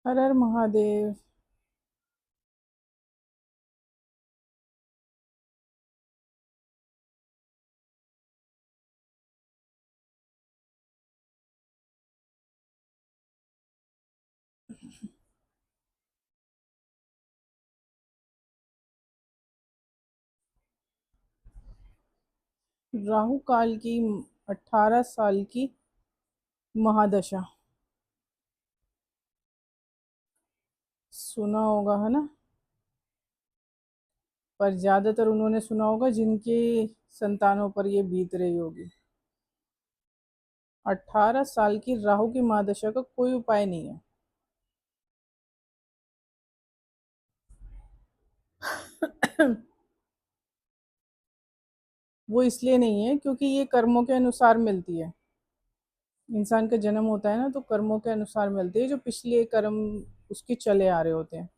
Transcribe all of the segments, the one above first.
हर हर महादेव। राहु काल की 18 साल की महादशा सुना होगा, है ना। पर ज्यादातर उन्होंने सुना होगा जिनके संतानों पर ये बीत रही होगी। 18 साल की राहु की महादशा का कोई उपाय नहीं है। वो इसलिए नहीं है क्योंकि ये कर्मों के अनुसार मिलती है। इंसान का जन्म होता है ना, तो कर्मों के अनुसार मिलती है, जो पिछले कर्म उसके चले आ रहे होते हैं।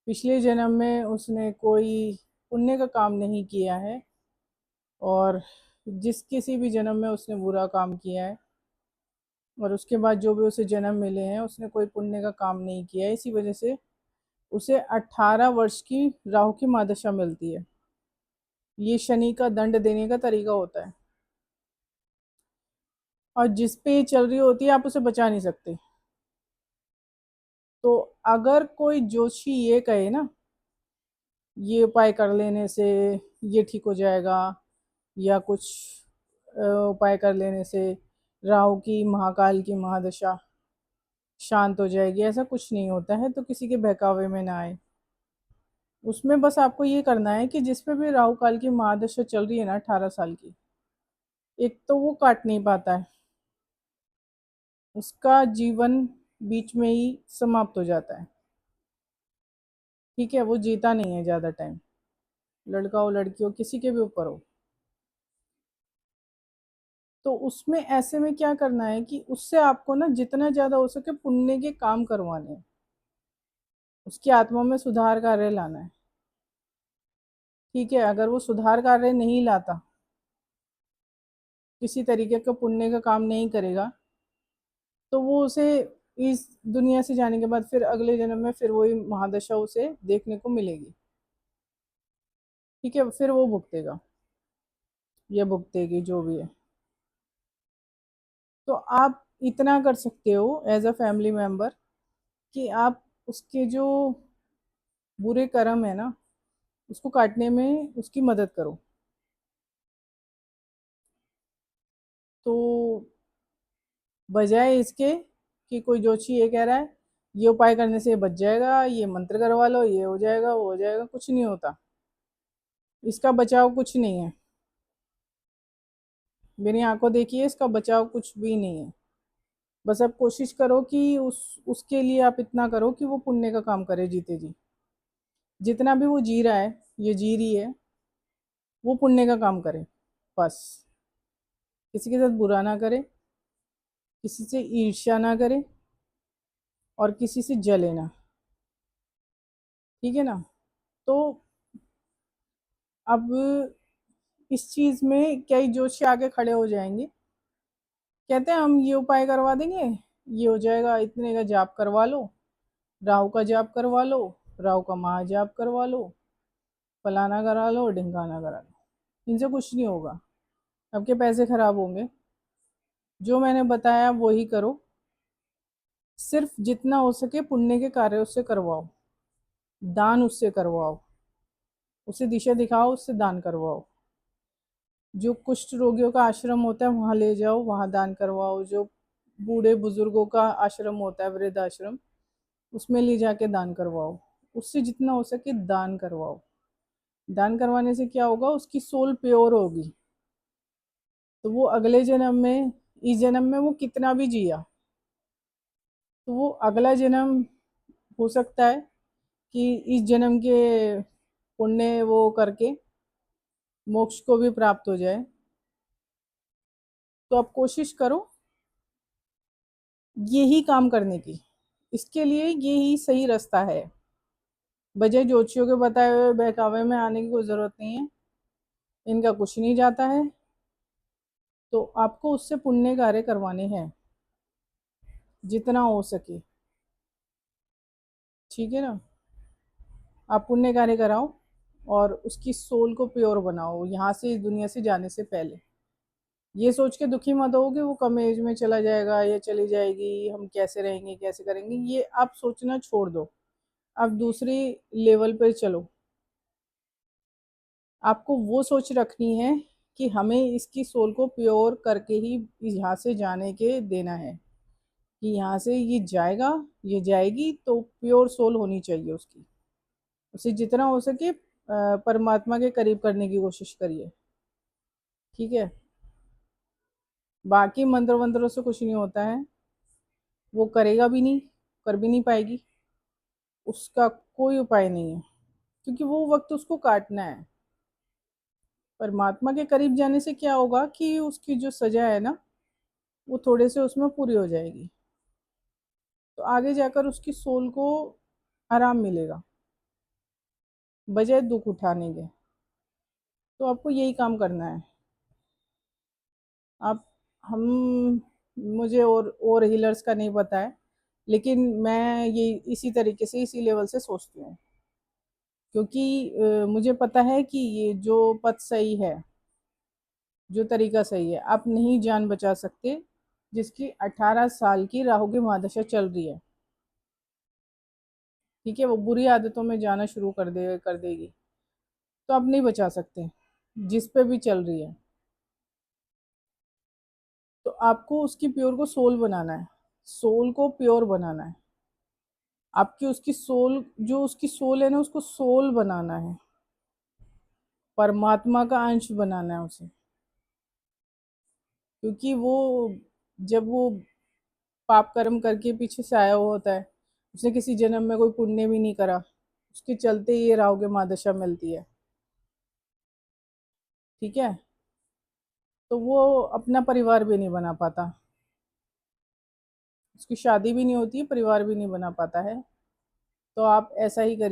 पिछले जन्म में उसने कोई पुण्य का काम नहीं किया है, और जिस किसी भी जन्म में उसने बुरा काम किया है, और उसके बाद जो भी उसे जन्म मिले हैं उसने कोई पुण्य का काम नहीं किया है, इसी वजह से उसे 18 वर्ष की राहु की महादशा मिलती है। ये शनि का दंड देने का तरीका होता है, और जिस पे ये चल रही होती है आप उसे बचा नहीं सकते। तो अगर कोई जोशी ये कहे ना, ये उपाय कर लेने से ये ठीक हो जाएगा, या कुछ उपाय कर लेने से राहु की महाकाल की महादशा शांत हो जाएगी, ऐसा कुछ नहीं होता है। तो किसी के बहकावे में ना आए। उसमें बस आपको ये करना है कि जिसपे भी राहु काल की महादशा चल रही है ना 18 साल की, एक तो वो काट नहीं पाता है, उसका जीवन बीच में ही समाप्त हो जाता है। ठीक है, वो जीता नहीं है ज़्यादा टाइम, लड़का हो लड़की हो किसी के भी ऊपर हो। तो उसमें ऐसे में क्या करना है कि उससे आपको ना जितना ज़्यादा हो सके पुण्य के काम करवाने हैं, उसकी आत्मा में सुधार कार्य लाना है। ठीक है, अगर वो सुधार कार्य नहीं लाता, किसी तरीके का पुण्य का काम नहीं करेगा, तो वो उसे इस दुनिया से जाने के बाद फिर अगले जन्म में फिर वही महादशा उसे देखने को मिलेगी। ठीक है, फिर वो भुगतेगा या भुगतेगी जो भी है। तो आप इतना कर सकते हो एज अ फैमिली मेंबर, कि आप उसके जो बुरे कर्म है ना, उसको काटने में उसकी मदद करो। तो बजाय इसके कि कोई जोशी ये कह रहा है ये उपाय करने से ये बच जाएगा, ये मंत्र करवा लो, ये हो जाएगा, वो हो जाएगा, कुछ नहीं होता। इसका बचाव कुछ नहीं है। मेरी आंखों देखिए, इसका बचाव कुछ भी नहीं है। बस आप कोशिश करो कि उसके लिए आप इतना करो कि वो पुण्य का काम करे जीते जी। जितना भी वो जी रहा है, ये जी रही है, वो पुण्य का काम करे बस। किसी के साथ बुरा ना करे, किसी से ईर्ष्या ना करे, और किसी से जले ना। ठीक है ना। तो अब इस चीज में कई जोशी आगे खड़े हो जाएंगे, कहते हैं हम ये उपाय करवा देंगे, ये हो जाएगा, इतने का जाप करवा लो, राहु का जाप करवा लो, राहु का महाजाप करवा लो, फलाना करा लो, ढिंकाना करा लो, इनसे कुछ नहीं होगा। आपके पैसे खराब होंगे। जो मैंने बताया वही करो। सिर्फ जितना हो सके पुण्य के कार्य उससे करवाओ, दान उससे करवाओ, उसे दिशा दिखाओ, उससे दान करवाओ। जो कुष्ठ रोगियों का आश्रम होता है वहां ले जाओ, वहां दान करवाओ। जो बूढ़े बुजुर्गों का आश्रम होता है, वृद्ध आश्रम, उसमें ले जाके दान करवाओ। उससे जितना हो सके दान करवाओ। दान करवाने से क्या होगा, उसकी सोल प्योर होगी। तो वो अगले जन्म में, इस जन्म में वो कितना भी जिया, तो वो अगला जन्म हो सकता है कि इस जन्म के पुण्य वो करके मोक्ष को भी प्राप्त हो जाए। तो आप कोशिश करो यही काम करने की। इसके लिए यही सही रास्ता है। बजाय ज्योतिषियों के बताए हुए बहकावे में आने की कोई जरूरत नहीं है। इनका कुछ नहीं जाता है। तो आपको उससे पुण्य कार्य करवाने हैं जितना हो सके। ठीक है ना। आप पुण्य कार्य कराओ और उसकी सोल को प्योर बनाओ यहाँ से, इस दुनिया से जाने से पहले। ये सोच के दुखी मत हो कि वो कम एज में चला जाएगा या चली जाएगी, हम कैसे रहेंगे कैसे करेंगे, ये आप सोचना छोड़ दो। आप दूसरी लेवल पर चलो। आपको वो सोच रखनी है कि हमें इसकी सोल को प्योर करके ही यहाँ से जाने के देना है, कि यहाँ से ये जाएगा, ये जाएगी तो प्योर सोल होनी चाहिए उसकी। उसे जितना हो सके परमात्मा के करीब करने की कोशिश करिए। ठीक है। बाकी मंत्र वंत्रों से कुछ नहीं होता है, वो करेगा भी नहीं, कर भी नहीं पाएगी, उसका कोई उपाय नहीं है, क्योंकि वो वक्त उसको काटना है। परमात्मा के करीब जाने से क्या होगा कि उसकी जो सजा है ना, वो थोड़े से उसमें पूरी हो जाएगी, तो आगे जाकर उसकी सोल को आराम मिलेगा बजाय दुख उठाने के। तो आपको यही काम करना है। आप हम मुझे और हीलर्स का नहीं पता है, लेकिन मैं ये इसी तरीके से, इसी लेवल से सोचती हूँ, क्योंकि मुझे पता है कि ये जो पथ सही है, जो तरीका सही है, आप नहीं जान बचा सकते जिसकी 18 साल की राहु की महादशा चल रही है। ठीक है, वो बुरी आदतों में जाना शुरू कर देगी, तो आप नहीं बचा सकते जिस पे भी चल रही है। तो आपको उसकी प्योर को सोल बनाना है, सोल को प्योर बनाना है। आपकी उसकी सोल, जो उसकी सोल है ना, उसको सोल बनाना है, परमात्मा का अंश बनाना है उसे। क्योंकि वो जब वो पाप कर्म करके पीछे से आया हुआ होता है, उसने किसी जन्म में कोई पुण्य भी नहीं करा, उसके चलते ये राहु के महादशा मिलती है। ठीक है। तो वो अपना परिवार भी नहीं बना पाता, उसकी शादी भी नहीं होती है, परिवार भी नहीं बना पाता है। तो आप ऐसा ही करिए।